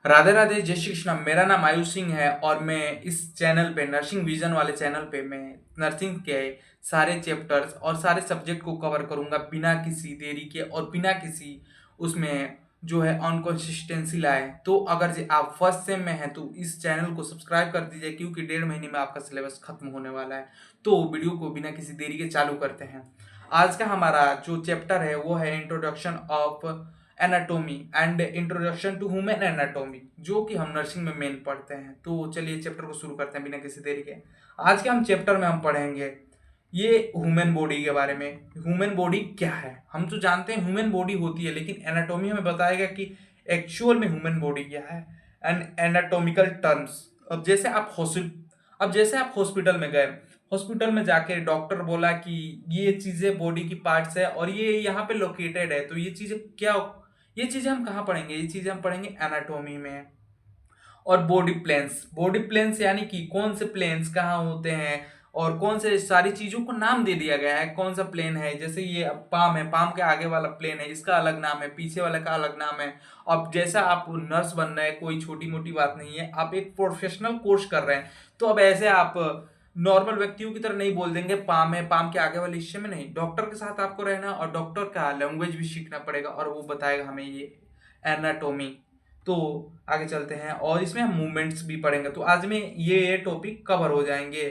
राधे राधे, जय श्री कृष्ण। मेरा नाम आयुष सिंह है और मैं इस चैनल पे, नर्सिंग विजन वाले चैनल पे, मैं नर्सिंग के सारे चैप्टर्स और सारे सब्जेक्ट को कवर करूंगा बिना किसी देरी के और बिना किसी उसमें जो है अनकंसिस्टेंसी लाए। तो अगर जे आप फर्स्ट सेम में हैं तो इस चैनल को सब्सक्राइब कर दीजिए, क्योंकि 1.5 महीने में आपका सिलेबस खत्म होने वाला है। तो वीडियो को बिना किसी देरी के चालू करते हैं। आज का हमारा जो चैप्टर है वो है introduction of anatomy and introduction to human anatomy, जो कि हम नर्सिंग में मेन पढ़ते हैं। तो चलिए चैप्टर को शुरू करते हैं बिना किसी देरी के। आज के हम चैप्टर में हम पढ़ेंगे ये ह्यूमन बॉडी के बारे में। ह्यूमन बॉडी क्या है? हम तो जानते हैं ह्यूमन बॉडी होती है, लेकिन एनाटोमी हमें बताएगा कि एक्चुअल में ह्यूमन बॉडी क्या है एंड एनाटोमिकल टर्म्स। अब जैसे आप हॉस्पिटल में गए, हॉस्पिटल में जाके डॉक्टर बोला कि ये चीजें बॉडी की पार्ट्स है और ये यहाँ पे लोकेटेड है, तो ये चीजें क्या, ये चीजें हम कहाँ पढ़ेंगे? ये चीजें हम पढ़ेंगे एनाटोमी में। और बॉडी प्लेन्स यानी कि कौन से प्लेन्स कहाँ होते हैं और कौन से सारी चीजों को नाम दे दिया गया है, कौन सा प्लेन है। जैसे ये पाम है, पाम के आगे वाला प्लेन है, इसका अलग नाम है, पीछे वाले का अलग नाम है। अब जैसा आप नर्स बन रहे हैं, कोई छोटी मोटी बात नहीं है, आप एक प्रोफेशनल कोर्स कर रहे हैं, तो अब ऐसे आप नॉर्मल व्यक्तियों की तरह नहीं बोल देंगे पाम है, पाम के आगे वाले हिस्से में नहीं। डॉक्टर के साथ आपको रहना और डॉक्टर का लैंग्वेज भी सीखना पड़ेगा और वो बताएगा हमें ये एनाटोमी। तो आगे चलते हैं और इसमें हम मूवमेंट्स भी पढ़ेंगे। तो आज में ये टॉपिक कवर हो जाएंगे।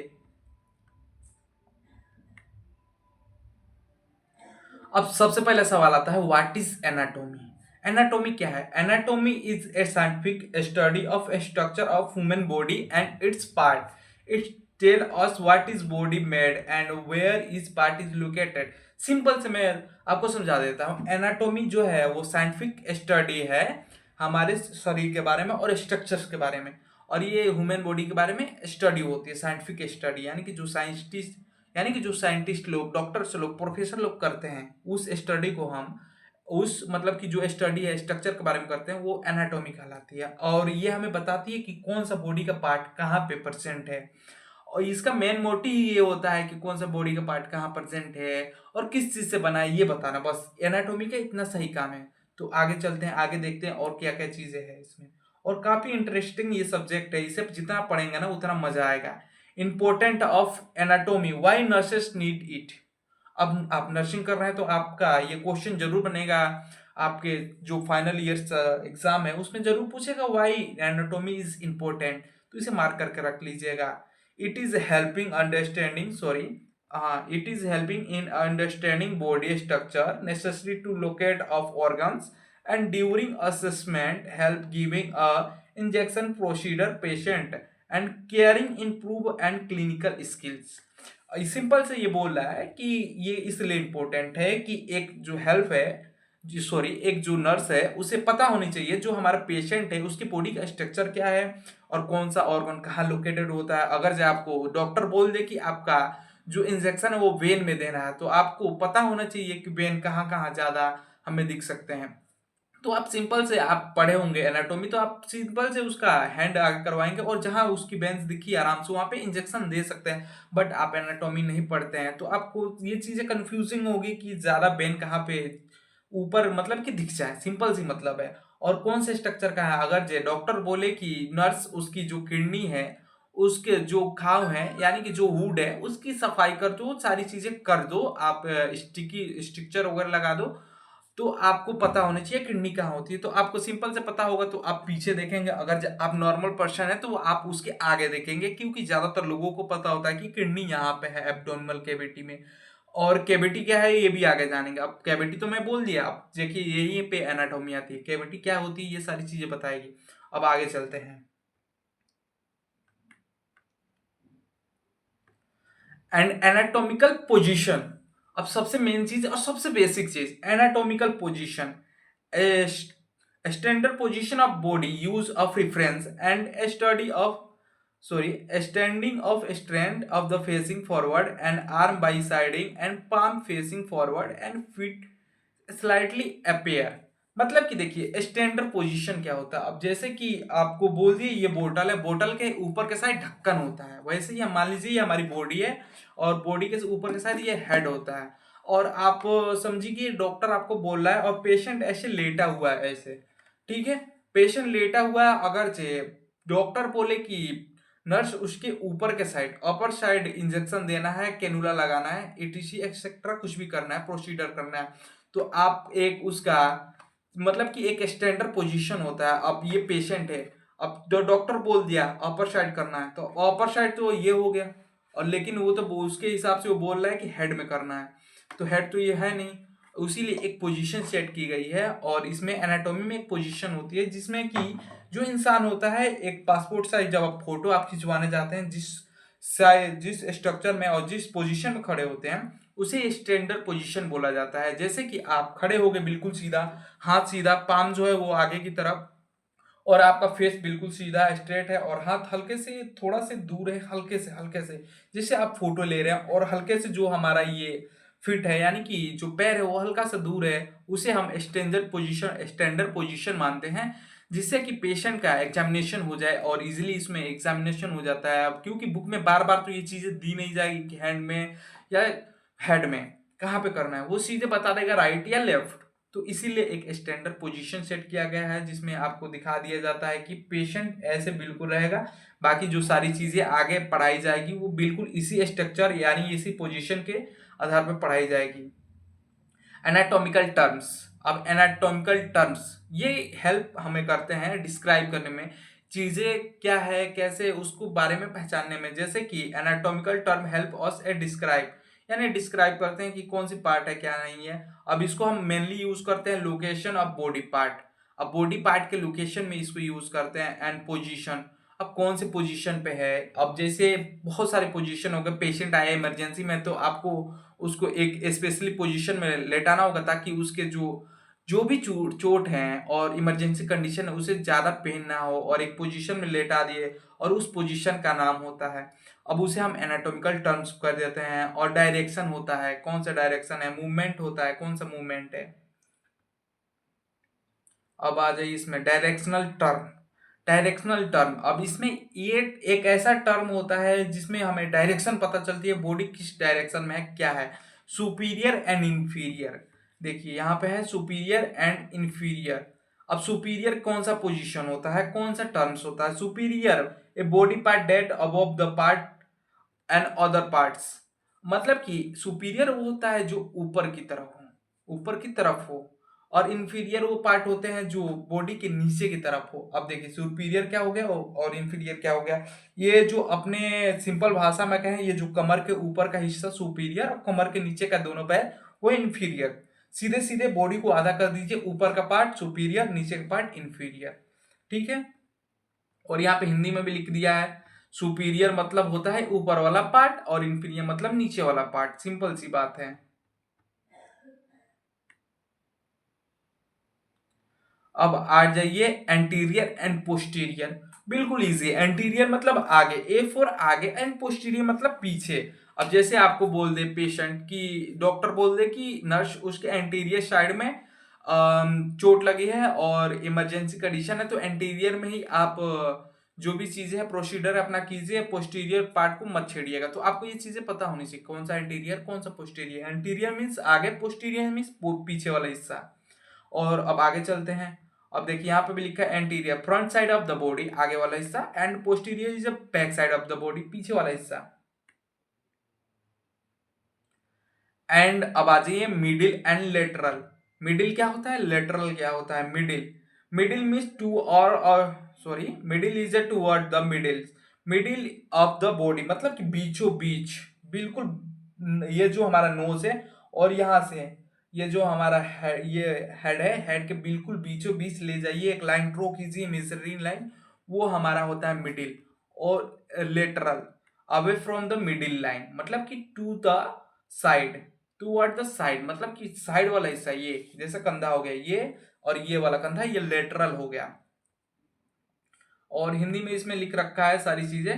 अब सबसे पहला सवाल आता है, व्हाट इज एनाटोमी? एनाटोमी क्या है? Anatomy is a scientific study of structure of human body and its part. It tell us what is body made and where is part is located. Simple से मैं आपको समझा देता हूँ। Anatomy जो है वो साइंटिफिक स्टडी है हमारे शरीर के बारे में और स्ट्रक्चर्स के बारे में, और ये ह्यूमन बॉडी के बारे में स्टडी होती है, साइंटिफिक स्टडी। यानी कि जो साइंटिस्ट लोग, डॉक्टर्स लोग, प्रोफेसर लोग करते हैं, उस स्टडी को हम उस मतलब कि जो स्टडी है स्ट्रक्चर के बारे में करते हैं, वो एनाटॉमी कहलाती है। और ये हमें बताती है कि कौन सा बॉडी का पार्ट कहाँ पे प्रेजेंट है, और इसका मेन मोटिव ये होता है कि कौन सा बॉडी का पार्ट कहाँ प्रेजेंट है और किस चीज से बना है, ये बताना। बस एनाटॉमी का इतना सही काम है। तो आगे चलते हैं, आगे देखते हैं और क्या क्या चीजें हैं इसमें। और काफी इंटरेस्टिंग ये सब्जेक्ट है, इसे जितना पढ़ेंगे ना उतना मजा आएगा। Important of anatomy, why nurses need it. अब आप नर्सिंग कर रहे हैं तो आपका ये क्वेश्चन जरूर बनेगा, आपके जो फाइनल ईयर एग्जाम है उसमें जरूर पूछेगा व्हाई एनाटोमी इज इम्पोर्टेंट। तो इसे मार्क करके रख लीजिएगा। It is helping understanding sorry it is helping in understanding body structure necessary to locate of organs, and during assessment help giving a injection procedure patient and caring improve and clinical skills। Simple से ये बोल रहा है कि ये इसलिए important है कि एक जो हेल्प है जी सॉरी एक जो नर्स है उसे पता होनी चाहिए जो हमारा पेशेंट है उसकी बॉडी का स्ट्रक्चर क्या है और कौन सा ऑर्गन कहाँ लोकेटेड होता है। अगर जो आपको डॉक्टर बोल दे कि आपका जो इंजेक्शन है वो वेन में देना है, तो आपको पता होना चाहिए कि वेन कहाँ कहाँ ज्यादा हमें दिख सकते हैं। तो आप सिंपल से आप पढ़े होंगे एनाटॉमी, तो आप सिंपल से उसका हैंड आगे करवाएंगे और जहां उसकी वेन्स दिखी आराम से वहां पे इंजेक्शन दे सकते हैं। बट आप एनाटॉमी नहीं पढ़ते हैं तो आपको ये चीजें कंफ्यूजिंग होगी कि ज्यादा वेन कहाँ पे ऊपर मतलब कि दिख जाए, सिंपल सी मतलब है। और कौन से स्ट्रक्चर का है, अगर जे डॉक्टर बोले कि नर्स उसकी जो किडनी है उसके जो घाव है यानी कि जो वुड है उसकी सफाई कर दो, सारी चीजें कर दो, आप स्टिकी स्ट्रक्चर वगैरह लगा दो, तो आपको पता होना चाहिए किडनी कहाँ होती है। तो आपको सिंपल से पता होगा तो आप पीछे देखेंगे, अगर आप नॉर्मल पर्सन है तो आप उसके आगे देखेंगे, क्योंकि ज्यादातर लोगों को पता होता है कि किडनी यहाँ पे है एब्डोमिनल कैविटी में। और कैविटी क्या है ये भी आगे जानेंगे। अब कैविटी तो मैं बोल दिया, अब देखिए यही पे एनाटोमी आती है, कैविटी क्या होती है ये सारी चीजें बताएगी। अब आगे चलते हैं। And anatomical position. अब सबसे मेन चीज और सबसे बेसिक चीज, anatomical position, standard position of body, use of reference and study of standing of strength of the facing forward and arm by siding and palm facing forward and feet slightly appear। मतलब कि देखिए standard position क्या होता है। अब जैसे कि आपको बोल दिए ये बोतल है, बोतल के ऊपर के साइड ढक्कन होता है, वैसे ही हम मान लीजिए ये हमारी बॉडी है और बॉडी के ऊपर के साइड ये हेड होता है। और आप समझिए कि डॉक्टर आपको बोल रहा है और पेशेंट ऐसे लेटा हुआ है ऐसे, ठीक है। पेशेंट लेटा हुआ है, अगर जे डॉक्टर बोले कि नर्स उसके ऊपर के साइड, अपर साइड इंजेक्शन देना है, कैनुला लगाना है, एटीसी एक्सेट्रा कुछ भी करना है, प्रोसीजर करना है, तो आप एक उसका मतलब कि एक स्टैंडर्ड पोजीशन होता है। अब ये पेशेंट है, अब तो डॉक्टर बोल दिया अपर साइड करना है, तो अपर साइड तो ये हो गया, और लेकिन वो तो उसके हिसाब से वो बोल रहा है कि हेड में करना है, तो हेड तो ये है नहीं, उसीलिए एक पोजीशन सेट की गई है। और इसमें एनाटॉमी में एक पोजीशन होती है जिसमें कि जो इंसान होता है, एक पासपोर्ट साइज जब आप फोटो आप खिंचवाने जाते हैं, जिस स्ट्रक्चर में और जिस पोजीशन में खड़े होते हैं, उसे स्टैंडर्ड पोजीशन बोला जाता है। जैसे कि आप खड़े हो गए बिल्कुल सीधा, हाथ सीधा, पाम जो है वो आगे की तरफ, और आपका फेस बिल्कुल सीधा स्ट्रेट है, और हाथ हल्के से थोड़ा से दूर है, हल्के से जैसे आप फोटो ले रहे हैं, और हल्के से जो हमारा ये फिट है, यानी कि जो पैर है वो हल्का सा दूर है, उसे हम स्टैंडर्ड पोजीशन मानते हैं, जिससे कि पेशेंट का एग्जामिनेशन हो जाए और इजीली इसमें एग्जामिनेशन हो जाता है। अब क्योंकि बुक में बार बार तो ये चीजें दी नहीं जाएगी कि हैंड में या हेड में कहाँ पे करना है, वो सीधे बता देगा राइट या लेफ्ट। तो इसीलिए एक स्टैंडर्ड पोजीशन सेट किया गया है, जिसमें आपको दिखा दिया जाता है कि पेशेंट ऐसे बिल्कुल रहेगा, बाकी जो सारी चीजें आगे पढ़ाई जाएगी वो बिल्कुल इसी स्ट्रक्चर यानी इसी पोजीशन के आधार पर पढ़ाई जाएगी। एनाटॉमिकल टर्म्स, अब एनाटॉमिकल टर्म्स ये हेल्प हमें करते हैं डिस्क्राइब करने में, चीजें क्या है कैसे उसको बारे में पहचानने में। जैसे कि एनाटॉमिकल टर्म हेल्प अस ए डिस्क्राइब, यानी डिस्क्राइब करते हैं कि कौन सी पार्ट है क्या नहीं है। अब इसको हम मेनली यूज करते हैं लोकेशन ऑफ बॉडी पार्ट, अब बॉडी पार्ट के लोकेशन में इसको यूज करते हैं। एंड पोजीशन, अब कौन से पोजीशन पे है, अब जैसे बहुत सारे पोजीशन हो गए, पेशेंट आया इमरजेंसी में तो आपको उसको एक स्पेशली पोजीशन में लेटाना होगा, ताकि उसके जो जो भी चोट है और इमरजेंसी कंडीशन है उसे ज्यादा पेन ना हो, और एक पोजीशन में लेटा दिए, और उस पोजीशन का नाम होता है, अब उसे हम एनाटॉमिकल टर्म्स कर देते हैं। और डायरेक्शन होता है, कौन सा डायरेक्शन है, मूवमेंट होता है, कौन सा मूवमेंट है। अब आ जाइए इसमें डायरेक्शनल टर्म। डायरेक्शनल टर्म, अब इसमें ये एक ऐसा टर्म होता है जिसमें हमें डायरेक्शन पता चलती है, बॉडी किस डायरेक्शन में है क्या है। सुपीरियर एंड इंफीरियर, देखिए यहाँ पे है सुपीरियर एंड इंफीरियर। अब सुपीरियर कौन सा पोजीशन होता है, कौन सा टर्म्स होता है। Superior a body part that above the part and other parts, मतलब कि सुपीरियर वो होता है जो ऊपर की तरफ हो, ऊपर की तरफ हो, और इंफीरियर वो पार्ट होते हैं जो बॉडी के नीचे की तरफ हो। अब देखिए सुपीरियर क्या हो गया और इंफीरियर क्या हो गया। ये जो अपने सिंपल भाषा में कहें, ये जो कमर के ऊपर का हिस्सा सुपीरियर और कमर के नीचे का दोनों पैर वो इंफीरियर। सीधे सीधे बॉडी को आधा कर दीजिए, ऊपर का पार्ट सुपीरियर, नीचे का पार्ट इंफीरियर, ठीक है। और यहाँ पे हिंदी में भी लिख दिया है, सुपीरियर मतलब होता है ऊपर वाला पार्ट, और इंफीरियर मतलब नीचे वाला पार्ट, सिंपल सी बात है। अब आ जाइए एंटीरियर एंड पोस्टीरियर, बिल्कुल इजी। एंटीरियर मतलब आगे, ए फॉर आगे, एंड पोस्टीरियर मतलब पीछे। अब जैसे आपको बोल दे पेशेंट की, डॉक्टर बोल दे कि नर्स उसके एंटीरियर साइड में चोट लगी है और इमरजेंसी कंडीशन है, तो एंटीरियर में ही आप जो भी चीजें है प्रोसीजर अपना कीजिए, पोस्टीरियर पार्ट को मत छेड़िएगा। तो आपको ये चीजें पता होनी चाहिए, कौन सा एंटीरियर कौन सा पोस्टीरियर। एंटीरियर मीन्स आगे, पोस्टीरियर मीन्स पीछे वाला हिस्सा। और अब आगे चलते हैं। अब देखिए यहाँ पे भी लिखा है anterior front side of the body, आगे वाला हिस्सा, and posterior is back side of the body, पीछे वाला हिस्सा। एंड अब आ जाइए मिडिल एंड लेटरल। मिडिल क्या होता है, लेटरल क्या होता है। मिडिल, मिडिल मीन्स टू और sorry, middle is a toward the middle, middle of the body, मतलब कि बीचों बीच, बिल्कुल ये जो हमारा नोज है और यहाँ से ये जो हमारा ये हेड है, हेड के बिल्कुल बीचों बीच ले जाइए, एक लाइन ड्रॉ कीजिए, मेजरिंग लाइन, वो हमारा होता है मिडिल। और lateral, away from the middle line, मतलब कि to the side, toward the side मतलब कि साइड वाला हिस्सा, ये जैसे कंधा हो गया ये, और ये वाला कंधा ये लेटरल हो गया। और हिंदी में इसमें लिख रखा है सारी चीजें,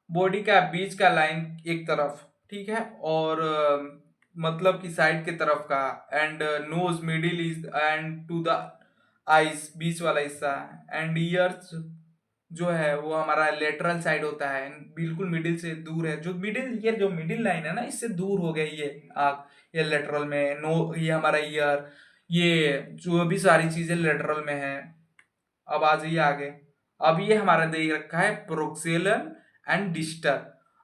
बॉडी का बीच का लाइन एक तरफ, ठीक है, और मतलब कि साइड की तरफ का, and nose middle is and to the eyes बीच वाला हिस्सा, एंड ईयर्स जो है वो हमारा लेटरल साइड होता है, बिल्कुल मिडिल से दूर है, जो मिडिल, ये जो मिडिल लाइन है ना इससे दूर हो गई ये आग, ये लेटरल में नो, ये हमारा ईयर, ये जो भी सारी चीजें लेटरल में है। अब आ जाइए आगे। अब ये हमारा दे रखा है प्रोक्सियल एंड डिस्टल।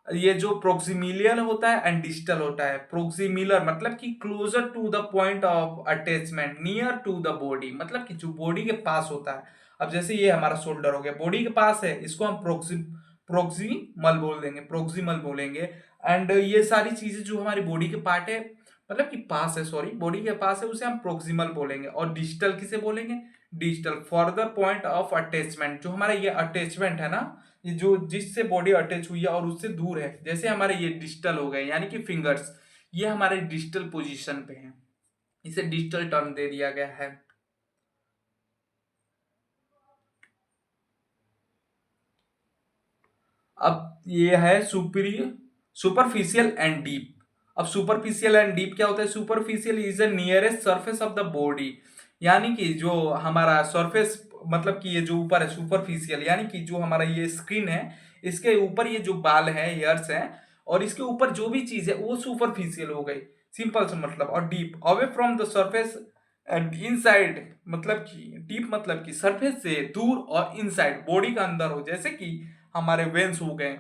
ये जो प्रोक्सिमिलियल होता है एंड डिस्टल होता है। प्रोक्सिमिलर मतलब कि closer to the point of attachment near to the body, मतलब कि जो बॉडी के पास होता है। अब जैसे ये हमारा शोल्डर हो गया, बॉडी के पास है, इसको हम प्रोक्सिमल बोल देंगे, प्रोक्सिमल बोलेंगे। एंड ये सारी चीजें जो हमारी बॉडी के पार्ट है, मतलब कि पास है, सॉरी बॉडी के पास है, उसे हम प्रोक्सिमल बोलेंगे। और डिजिटल किसे बोलेंगे? Digital further point of attachment, जो हमारा ये अटैचमेंट है ना, ये जो जिससे बॉडी अटैच हुई है और उससे दूर है, जैसे हमारे ये डिजिटल हो गए यानी कि फिंगर्स, ये हमारे डिजिटल पोजीशन पे हैं, इसे डिजिटल टर्म दे दिया गया है। अब ये है सुपीरियर, सुपरफिशियल एंड डीप। अब सुपरफिशियल एंड डीप क्या होता है? Superficial is the nearest surface of the body, यानी कि जो हमारा सरफेस, मतलब कि ये जो ऊपर है सुपरफिशियल, यानी कि जो हमारा ये स्किन है, इसके ऊपर ये जो बाल है, हेयर्स हैं, और इसके ऊपर जो भी चीज है वो सुपरफिशियल हो गई, सिंपल सा मतलब। और deep away from the surface and inside, मतलब कि डीप मतलब कि सरफेस से दूर और इनसाइड बॉडी का अंदर हो, जैसे कि हमारे वेन्स हो गए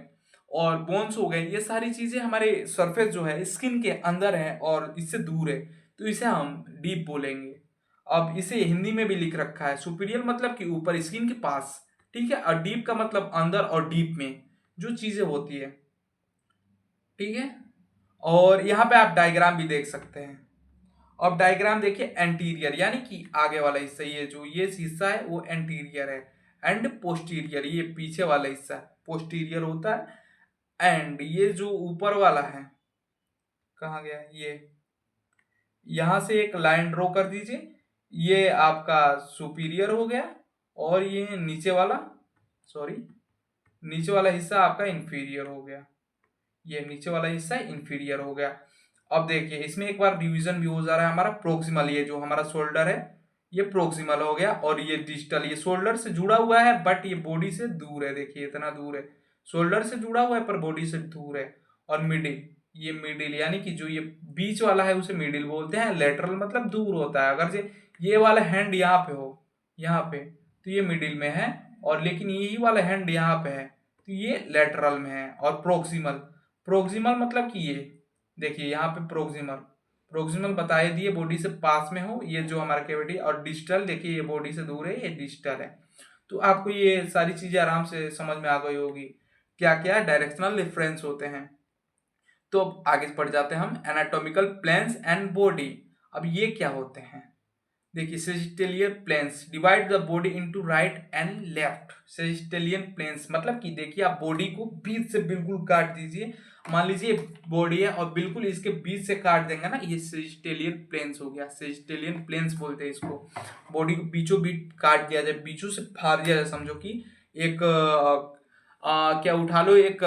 और बोन्स हो गए, ये सारी चीजें हमारे सरफेस जो है स्किन के अंदर है और इससे दूर है, तो इसे हम डीप बोलेंगे। अब इसे हिंदी में भी लिख रखा है, सुपीरियर मतलब कि ऊपर स्किन के पास, ठीक है, और डीप का मतलब अंदर और डीप में जो चीजें होती है, ठीक है। और यहाँ पे आप डायग्राम भी देख सकते हैं। अब डायग्राम देखिए, एंटीरियर यानी कि आगे वाला हिस्सा, ये जो ये हिस्सा है वो एंटीरियर है, एंड पोस्टीरियर ये पीछे वाला हिस्सा पोस्टीरियर होता है। एंड ये जो ऊपर वाला है, कहाँ गया ये, यहां से एक लाइन ड्रॉ कर दीजिए, ये आपका सुपीरियर हो गया, और ये नीचे वाला, सॉरी नीचे वाला हिस्सा आपका इंफीरियर हो गया, ये नीचे वाला हिस्सा इंफीरियर हो गया। अब देखिए इसमें एक बार रिवीजन भी हो जा रहा है हमारा। प्रोक्सिमल, ये जो हमारा शोल्डर है ये प्रोक्सिमल हो गया, और ये डिजिटल ये शोल्डर से जुड़ा हुआ है बट ये बॉडी से दूर है, देखिए इतना दूर है, शोल्डर से जुड़ा हुआ है पर बॉडी से दूर है। और मिडिल, ये मिडिल यानी कि जो ये बीच वाला है उसे मिडिल बोलते हैं। लेटरल मतलब दूर होता है, अगर से ये वाला हैंड यहाँ पे हो, यहाँ पे, तो ये मिडिल में है, और लेकिन यही वाला हैंड यहाँ पे है तो ये लेटरल में है। और प्रोक्सिमल, प्रोक्सिमल मतलब कि ये देखिए यहाँ पे प्रोक्सिमल, प्रोक्सिमल बता ही दिए बॉडी से पास में हो, ये जो हमारा कैविटी। और डिजिटल देखिए ये बॉडी से दूर है, ये डिजिटल है। तो आपको ये सारी चीजें आराम से समझ में आ गई होगी, क्या क्या डायरेक्शनल डिफरेंस होते हैं। तो अब आगे बढ़ जाते हैं हम, एनाटॉमिकल प्लेन्स एंड बॉडी। अब ये क्या होते हैं? देखिए sagittal planes divide the body into right and left. Sagittal planes मतलब कि देखिए आप बॉडी को बीच से बिल्कुल काट दीजिए, मान लीजिए बॉडी है और बिल्कुल इसके बीच से काट देंगे ना, ये सेजिटेलियन प्लेन्स हो गया। सेजिटेलियन प्लेन्स बोलते हैं इसको। बॉडी को बीचों बीच काट दिया जाए, बीचों से फाड़ दिया जाए, समझो कि एक क्या उठा लो, एक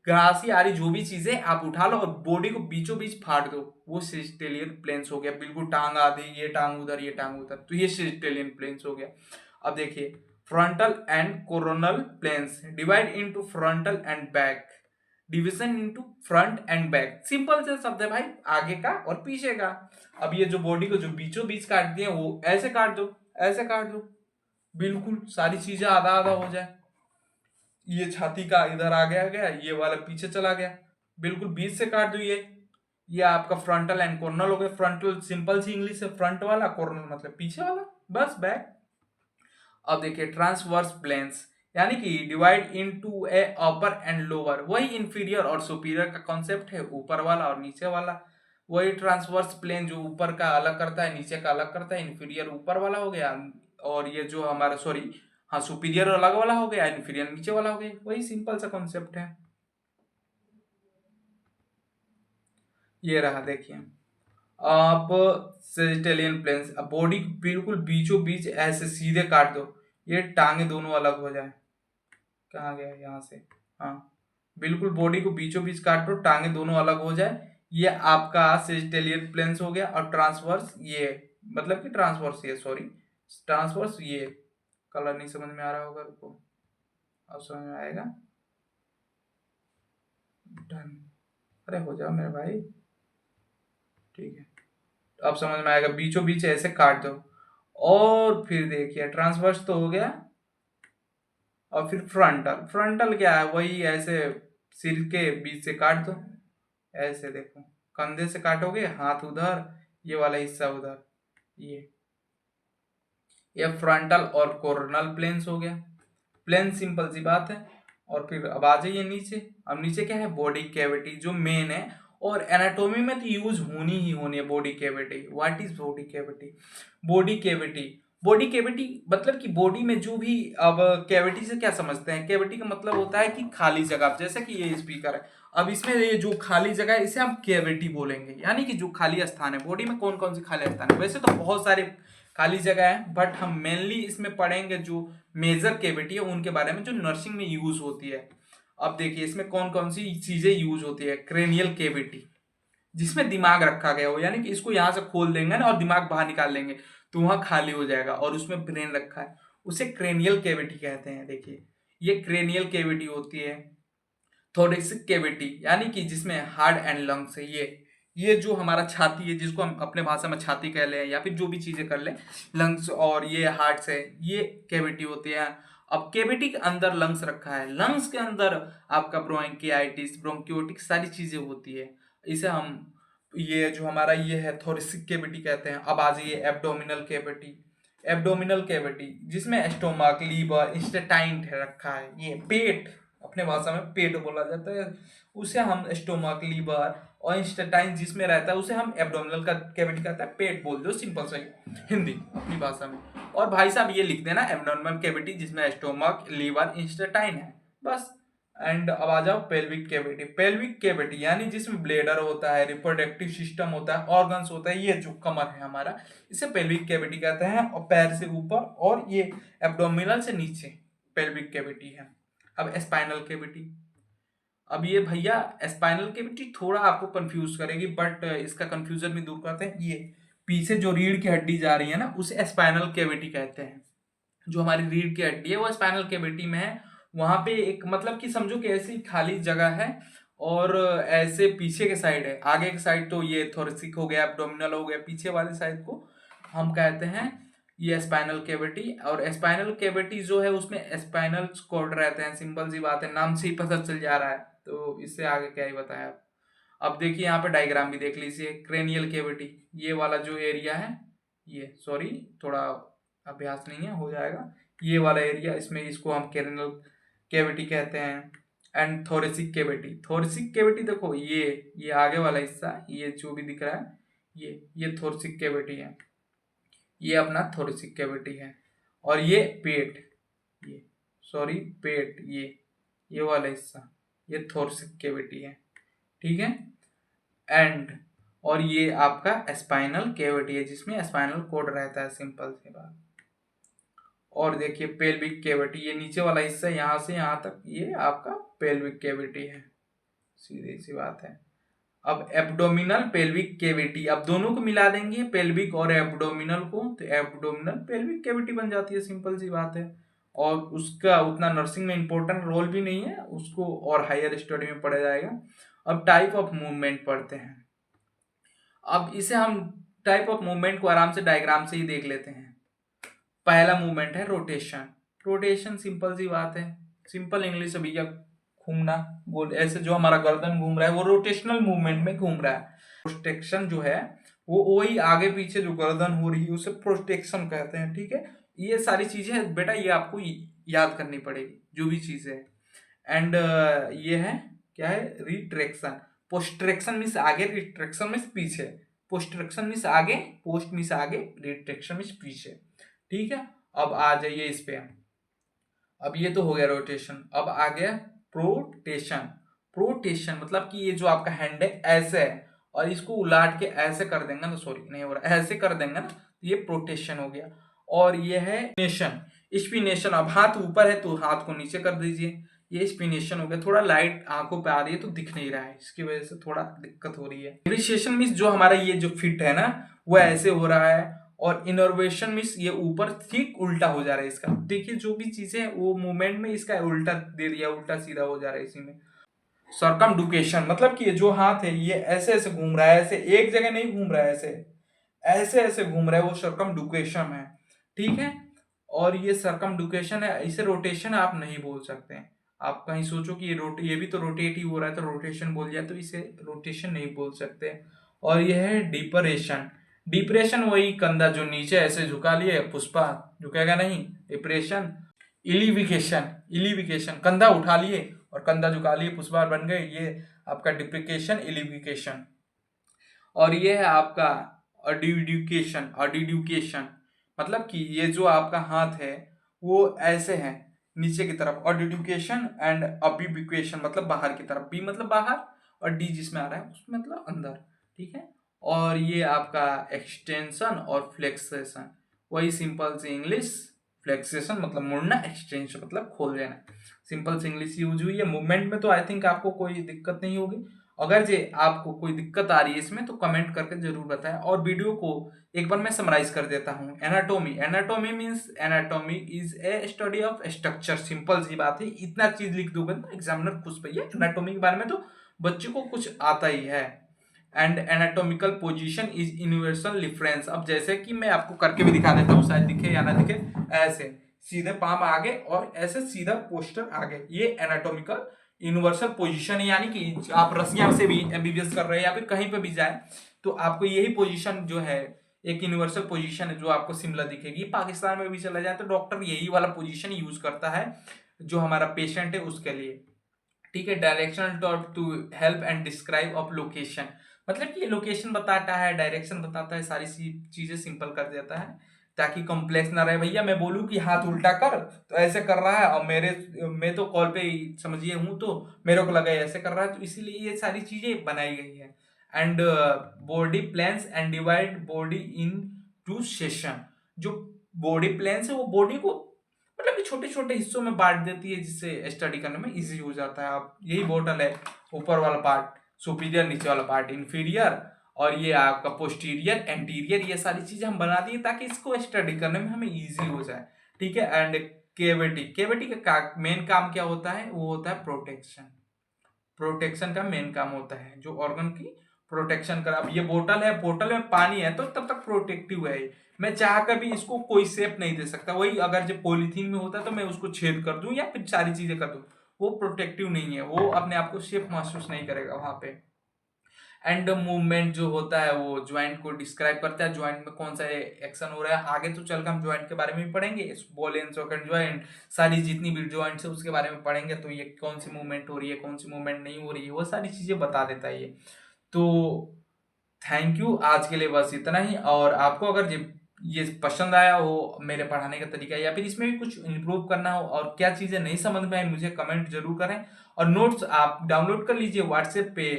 घासी आ रही जो भी चीजें आप उठा लो और बॉडी को बीचों बीच फाड़ दो, वो सिजिटेलियन प्लेन्स हो गया। बिल्कुल टांग आधी, ये टांग उधर ये टांग उधर, तो ये सिजिटेलियन प्लेन्स हो गया। अब देखिए frontal and coronal planes divide into frontal and back, division into front and back. Simple से शब्द है भाई, आगे का और पीछे का। अब ये जो बॉडी को जो बीचों बीच काट दिए वो ऐसे काट दो, ऐसे काट दो, बिल्कुल सारी चीजें आधा आधा हो जाए। ये छाती का इधर आ गया गया, ये वाला पीछे चला गया, बिल्कुल बीच से काट दो ये आपका फ्रंटल एंड कॉर्नल हो गए। फ्रंटल सिंपल सी इंग्लिश है, फ्रंट वाला, कॉर्नल मतलब पीछे वाला, बस बैक। अब देखिए ट्रांसवर्स प्लेन्स, यानी कि divide into A upper and lower, वही इंफीरियर और सुपीरियर का कॉन्सेप्ट है, ऊपर वाला और नीचे वाला। वही ट्रांसवर्स प्लेन जो ऊपर का अलग करता है, नीचे का अलग करता है। इंफीरियर ऊपर वाला हो गया, और ये जो हमारा सॉरी हाँ सुपीरियर अलग वाला हो गया, इंफीरियर नीचे वाला हो गया, वही सिंपल सा कॉन्सेप्ट है। ये रहा देखिए, आप सेजिटेलियन प्लेन्स, अब बॉडी बिल्कुल बीचों बीच ऐसे सीधे काट दो, ये टांगे दोनों अलग हो जाए। कहाँ गया, यहाँ से, हाँ, बिल्कुल बॉडी को बीचों बीच काट दो, टांगे दोनों अलग हो जाए, ये आपका सेजिटेलियन प्लेन्स हो गया। और ट्रांसवर्स ये, मतलब कि ट्रांसवर्स ये, सॉरी ट्रांसवर्स ये, कलर नहीं समझ में आ रहा होगा, रुको अब समझ में आएगा। डन, अरे हो जाओ मेरे भाई, ठीक है, अब समझ में आएगा। बीचों बीच ऐसे काट दो, और फिर देखिए ट्रांसवर्स तो हो गया, और फिर फ्रंटल, फ्रंटल क्या है, वही ऐसे सिर के बीच से काट दो, ऐसे देखो, कंधे से काटोगे, हाथ उधर, ये वाला हिस्सा उधर, ये फ्रंटल और कोरोनल प्लेन्स हो गया। प्लेन सिंपल सी बात है। और फिर अब आ जाइए नीचे। अब नीचे क्या है, बॉडी कैविटी जो मेन है, और एनाटोमी में तो यूज होनी ही होनी है body cavity. What is body cavity? Body cavity, body cavity मतलब कि बॉडी में जो भी, अब कैविटी से क्या समझते हैं, कैविटी का मतलब होता है कि खाली जगह। जैसे कि ये स्पीकर है, अब इसमें ये जो खाली जगह है इसे हम कैविटी बोलेंगे, यानी कि जो खाली स्थान है। बॉडी में कौन कौन सी खाली स्थान है, वैसे तो बहुत सारे खाली जगह है, बट हम मेनली इसमें पढ़ेंगे जो मेजर कैविटी है उनके बारे में, जो नर्सिंग में यूज होती है। अब देखिए इसमें कौन कौन सी चीजें यूज होती है। क्रेनियल कैविटी, जिसमें दिमाग रखा गया हो, यानी कि इसको यहां से खोल देंगे ना और दिमाग बाहर निकाल लेंगे तो वहां खाली हो जाएगा, और उसमें ब्रेन रखा है, उसे क्रेनियल कैविटी कहते हैं। देखिए ये क्रेनियल कैविटी होती है। थोरेसिक कैविटी, यानी कि जिसमें हार्ट एंड लंग्स है, ये जो हमारा छाती है, जिसको हम अपने भाषा में छाती कह लें या फिर जो भी चीजें कर लें, लंग्स और ये हार्ट से, ये कैविटी होती है। अब कैविटी के अंदर लंग्स रखा है, लंग्स के अंदर आपका ब्रोंकियाइटिस, ब्रोंकियोटिक सारी चीजें होती है। इसे हम, ये जो हमारा ये है थोरेसिक कैविटी कहते हैं। अब आ जाइए एब्डोमिनल कैविटी। एब्डोमिनल कैविटी जिसमें स्टोमक, लीवर, इंस्टेटाइन रखा है, ये पेट, अपने भाषा में पेट बोला जाता है, उसे हम स्टोमक, लीवर और इंस्टेटाइन जिसमें रहता है उसे हम एब्डोमिनल का कैविटी कहता है। पेट बोल दो सिंपल सा हिंदी अपनी भाषा में। और भाई साहब ये लिख देना एब्डोमिनल कैविटी जिसमें स्टोमक, लीवर, इंस्टेटाइन है, बस। एंड अब आ जाओ पेल्विक कैविटी। पेल्विक कैविटी यानी जिसमें ब्लेडर होता है, रिप्रोडक्टिव सिस्टम होता है, ऑर्गन्स होता है, ये जो कमर है हमारा, इसे पेल्विक कैविटी कहते हैं। और पैर से ऊपर और ये एब्डोमिनल से नीचे पेल्विक कैविटी है। अब स्पाइनल कैविटी, अब ये भैया स्पाइनल कैविटी थोड़ा आपको कंफ्यूज करेगी, बट इसका कंफ्यूजन भी दूर करते हैं। ये पीछे जो रीढ़ की हड्डी जा रही है ना, उसे स्पाइनल कैविटी कहते हैं। जो हमारी रीढ़ की हड्डी है वो स्पाइनल कैविटी में है। वहां पे एक मतलब कि समझो कि ऐसी खाली जगह है, और ऐसे पीछे के साइड है, आगे के साइड तो ये थोरेसिक हो गया, एब्डोमिनल हो गया, पीछे वाले साइड को हम कहते हैं ये स्पाइनल कैविटी। और स्पाइनल कैविटी जो है उसमें स्पाइनल कॉर्ड रहते हैं, सिंपल सी बात है, नाम से ही पता चल जा रहा है, तो इससे आगे क्या ही बताया। अब देखिए यहाँ पे डायग्राम भी देख लीजिए। क्रेनियल कैविटी, ये वाला जो एरिया है, ये सॉरी थोड़ा अभ्यास नहीं है, हो जाएगा, ये वाला एरिया, इसमें इसको हम क्रेनियल कैविटी कहते हैं। And thoracic cavity, thoracic cavity देखो ये आगे वाला हिस्सा, ये जो भी दिख रहा है, ये थोरेसिक कैविटी है, ये अपना थोरेसिक कैविटी है। और ये पेट, ये सॉरी पेट, ये वाला हिस्सा, ये थोरेसिक कैविटी है, ठीक है। एंड और ये आपका स्पाइनल कैविटी है जिसमें स्पाइनल कोड रहता है, सिंपल सी बात। और देखिए पेल्विक कैविटी, ये नीचे वाला हिस्सा यहाँ से यहाँ तक, ये आपका पेल्विक कैविटी है, सीधी सी बात है। अब एब्डोमिनल पेल्विक कैविटी, अब दोनों को मिला देंगे पेल्विक और एब्डोमिनल को, तो एब्डोमिनल पेल्विक कैविटी बन जाती है, सिंपल सी बात है। और उसका उतना नर्सिंग में इंपॉर्टेंट रोल भी नहीं है, उसको और हायर स्टडी में पढ़ा जाएगा। अब टाइप ऑफ मूवमेंट पढ़ते हैं। अब इसे हम टाइप ऑफ मूवमेंट को आराम से डायग्राम से ही देख लेते हैं। पहला मूवमेंट है रोटेशन। रोटेशन सिंपल सी बात है, सिंपल इंग्लिश है भैया, घूमना, गोल, ऐसे जो हमारा गर्दन घूम रहा है वो रोटेशनल मूवमेंट में घूम रहा है। प्रोटेक्शन जो है वो वही आगे पीछे जो गर्दन हो रही है उसे प्रोटेक्शन कहते हैं, ठीक है। ये सारी चीजें बेटा ये आपको याद करनी पड़ेगी जो भी चीज है। एंड ये है क्या है, रिट्रैक्शन। पोस्ट्रेक्शन मीन्स आगे, रिट्रैक्शन मीन्स पीछे। पोस्ट्रेक्शन मीन्स आगे, पोस्ट मीन्स आगे, रिट्रैक्शन मीन्स पीछे, ठीक है। अब आ जाइए इस पे। अब ये तो हो गया रोटेशन, अब आ गया प्रोटेशन। प्रोटेशन मतलब कि ये जो आपका हैंड है ऐसे है, और इसको उलाट के ऐसे कर देंगे ना, सॉरी नहीं हो रहा, ऐसे कर देंगे ना, तो ये प्रोटेशन हो गया। और ये है स्पिनेशन। स्पिनेशन, अब हाथ ऊपर है तो हाथ को नीचे कर दीजिए, ये स्पिनेशन हो गया। थोड़ा लाइट आंखों पे आ रही है तो दिख नहीं रहा है, इसकी वजह से थोड़ा दिक्कत हो रही है। इनिशिएशन मीन्स जो हमारा ये जो फिट है ना वो ऐसे हो रहा है, और इनर्वेशन मीन्स ये ऊपर ठीक उल्टा हो जा रहा है इसका। देखिए जो भी चीजें वो मूवमेंट में इसका उल्टा दे दिया, उल्टा सीधा हो जा रहा है इसी में। सर्कमडुकेशन मतलब कि ये जो हाथ है ये ऐसे ऐसे घूम रहा है, ऐसे एक जगह नहीं घूम रहा है, ऐसे ऐसे ऐसे घूम रहा है, वो सर्कमडुकेशन है, ठीक है। और ये सर्कमडुकेशन है, इसे रोटेशन आप नहीं बोल सकते हैं। आप कहीं सोचो कि ये भी तो रोटेट ही हो रहा है तो रोटेशन बोल दिया, तो इसे रोटेशन नहीं बोल सकते। और ये है डिपरेशन। डिप्रेशन वही कंधा जो नीचे ऐसे झुका लिए, पुष्पा झुकेगा नहीं। डिप्रेशन। इलिविकेशन, इलिविकेशन कंधा उठा लिए और कंधा झुका लिए, पुष्पा बन गए, ये आपका डिप्रिकेशन, इलिविकेशन। और ये है आपका अडिड्यूकेशन। अडिड्यूकेशन मतलब कि ये जो आपका हाथ है वो ऐसे है नीचे की तरफ। अडिड्यूकेशन एंड अबिबिकेशन मतलब बाहर की तरफ, बी मतलब बाहर और डी जिसमें आ रहा है उसमें मतलब अंदर, ठीक है। और ये आपका एक्सटेंशन और फ्लेक्सेशन, वही सिंपल से इंग्लिश। फ्लेक्सेशन मतलब मुड़ना, एक्सटेंशन मतलब खोल देना, सिंपल से इंग्लिश यूज हुई है। मूवमेंट में तो आई थिंक आपको कोई दिक्कत नहीं होगी। अगर जे आपको कोई दिक्कत आ रही है इसमें तो कमेंट करके जरूर बताएं। और वीडियो को एक बार मैं समराइज कर देता हूँ। Anatomy, anatomy means anatomy is a study of structure. Simple सी बात है, इतना चीज लिख दोगे ना एग्जामिनर खुश भैया एनाटोमी के बारे में तो बच्चे को कुछ आता ही है। And anatomical position is universal difference. अब जैसे कि मैं आपको करके भी दिखा देता हूँ, शायद दिखे या ना दिखे। ऐसे सीधे पाम आगे और ऐसे सीधा पोस्टर आगे, ये एनाटोमिकल यूनिवर्सल पोजीशन है। यानी कि आप रसिया से भी एमबीबीएस कर रहे हैं या फिर कहीं पे भी जाए तो आपको यही पोजीशन जो है एक यूनिवर्सल पोजीशन है जो आपको सिमिलर दिखेगी। पाकिस्तान में भी चला जाए तो डॉक्टर यही वाला पोजीशन यूज करता है जो हमारा पेशेंट है उसके लिए, ठीक है। Directional dot to help and describe of location, मतलब कि ये लोकेशन बताता है, डायरेक्शन बताता है, सारी सी चीजें सिंपल कर देता है ताकि कॉम्प्लेक्स ना रहे। भैया मैं बोलूँ कि हाथ उल्टा कर तो ऐसे कर रहा है और मैं तो कॉल पे ही समझिए हूँ तो मेरे को लगा ऐसे कर रहा है, तो इसीलिए ये सारी चीजें बनाई गई है। And body plans and divide body into session. जो बॉडी प्लान्स है वो बॉडी को मतलब कि छोटे छोटे हिस्सों में बांट देती है जिससे स्टडी करने में इजी हो जाता है। आप यही बोतल है, ऊपर वाला पार्ट सुपीरियर, नीचे वाला पार्ट इंफीरियर, और ये आपका पोस्टीरियर, एंटीरियर, ये सारी चीजें हम बना दिए ताकि इसको स्टडी करने में हमें इजी हो जाए, ठीक है। एंड केविटी, केविटी का मेन काम क्या होता है, वो होता है प्रोटेक्शन। प्रोटेक्शन का मेन काम होता है जो ऑर्गन की प्रोटेक्शन कर। अब ये बोतल है, बोतल में पानी है तो तब तक प्रोटेक्टिव है। मैं चाह कर भी इसको कोई शेप नहीं दे सकता। वही अगर जो पॉलीथीन में होता तो मैं उसको छेद कर दूं या फिर सारी चीजें कर दूं, वो प्रोटेक्टिव नहीं है, वो अपने आप को शेप महसूस नहीं करेगा वहां पे। एंड मूवमेंट जो होता है वो ज्वाइंट को डिस्क्राइब करता है, ज्वाइंट में कौन सा एक्शन हो रहा है। आगे तो चलकर हम ज्वाइंट के बारे में भी पढ़ेंगे, बॉल एंड सॉकेट ज्वाइंट, सारी जितनी भी ज्वाइंट्स है उसके बारे में पढ़ेंगे। तो ये कौन सी मूवमेंट हो रही है, कौन सी मूवमेंट नहीं हो रही है, वो सारी चीजें बता देता है ये। तो थैंक यू, आज के लिए बस इतना ही। और आपको अगर ये पसंद आया हो मेरे पढ़ाने का तरीका या फिर इसमें भी कुछ इम्प्रूव करना हो और क्या चीजें नहीं समझ में आई मुझे कमेंट जरूर करें। और नोट्स आप डाउनलोड कर लीजिए व्हाट्सएप पे,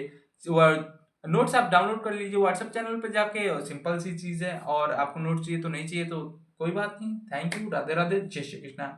नोट्स आप डाउनलोड कर लीजिए व्हाट्सएप चैनल पे जाके, और सिंपल सी चीज है। और आपको नोट्स चाहिए तो नहीं चाहिए तो कोई बात नहीं। थैंक यू, राधे राधे, जय श्री कृष्णा।